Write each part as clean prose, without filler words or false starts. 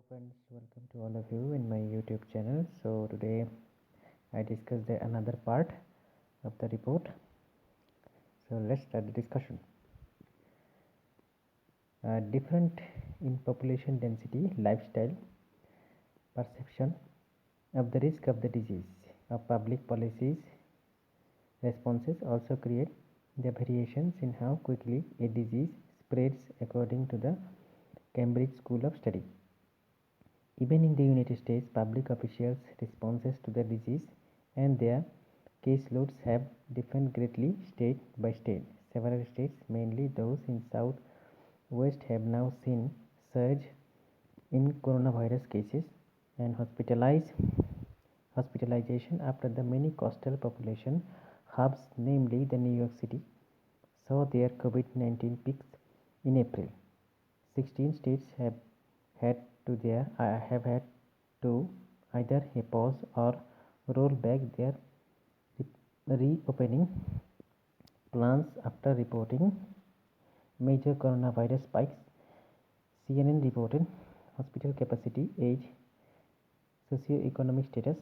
friends, welcome to all of you in my YouTube channel. So today I discuss another part of the report. So let's start the discussion. Different in population density, lifestyle, perception of the risk of the disease, of public policies, responses also create the variations in how quickly a disease spreads according to the Cambridge School of Study. Even in the United States, public officials' responses to the disease and their caseloads have differed greatly state by state. Several states, mainly those in Southwest, have now seen surge in coronavirus cases and hospitalization after the many coastal population hubs, namely the New York City, saw their COVID-19 peaks in April. 16 states have had to either pause or roll back their reopening plans after reporting major coronavirus spikes. CNN reported hospital capacity, age, socioeconomic status,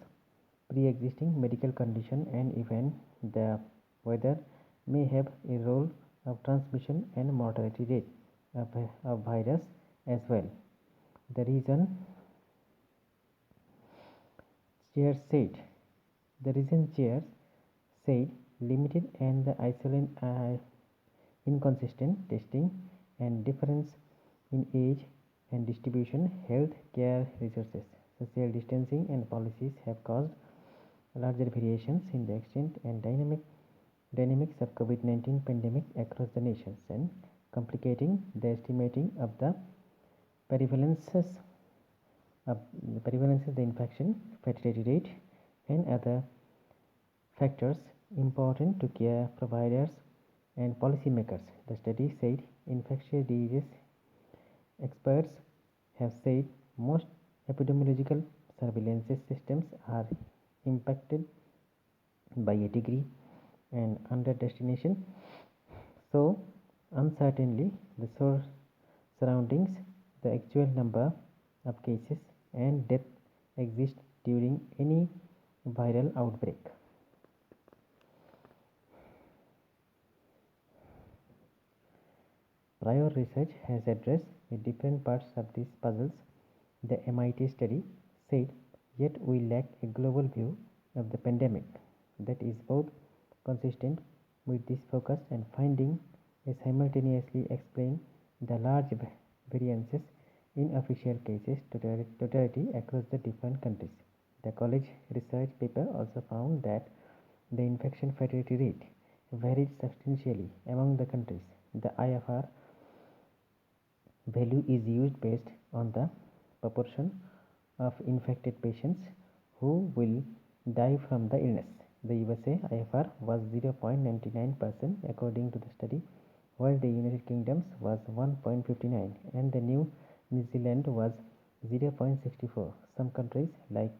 pre-existing medical condition, and even the weather may have a role of transmission and mortality rate of virus as well. The reason chair said limited and the inconsistent testing and difference in age and distribution, health care resources, social distancing and policies have caused larger variations in the extent and dynamics of COVID-19 pandemic across the nations and complicating the estimating of the prevalences of the infection, fatality rate, and other factors important to care providers and policymakers. The study said infectious diseases experts have said most epidemiological surveillance systems are impacted by a degree and underestimation. So, uncertainly, the surroundings, the actual number of cases and death exist during any viral outbreak. Prior research has addressed the different parts of these puzzles. The MIT study said, yet we lack a global view of the pandemic that is both consistent with this focus and finding simultaneously explain the large variances in official cases totality across the different countries. The college research paper also found that the infection fatality rate varied substantially among the countries. The IFR value is used based on the proportion of infected patients who will die from the illness. The USA IFR was 0.99% according to the study, while the United Kingdom was 1.59 and the New Zealand was 0.64. Some countries like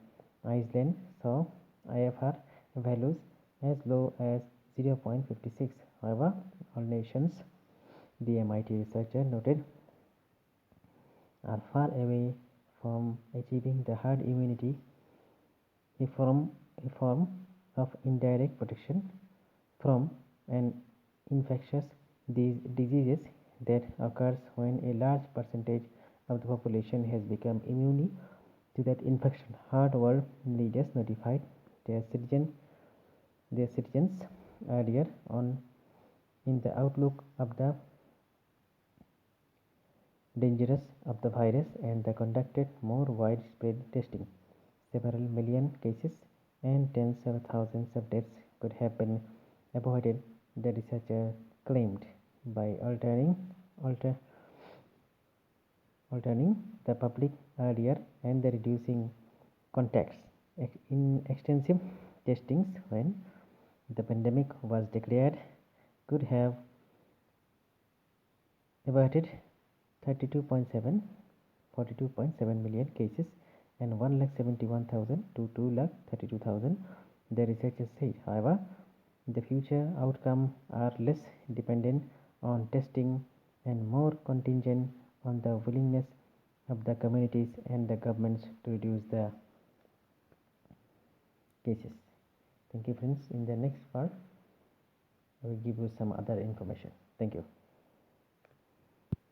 Iceland saw IFR values as low as 0.56. However, all nations, the MIT researcher noted, are far away from achieving the herd immunity, a form of indirect protection from an infectious diseases that occurs when a large percentage of the population has become immune to that infection. Hard world leaders notified their citizens earlier on in the outlook of the dangerous of the virus and they conducted more widespread testing. Several million cases and tens of thousands of deaths could have been avoided, the researcher claimed, by altering the public earlier and the reducing contacts. In extensive testings when the pandemic was declared could have averted 42.7 million cases and 1,71,000 to 2,32,000, the researchers said. However, the future outcomes are less dependent on testing and more contingent on the willingness of the communities and the governments to reduce the cases. Thank you friends. In the next part I will give you some other information. Thank you.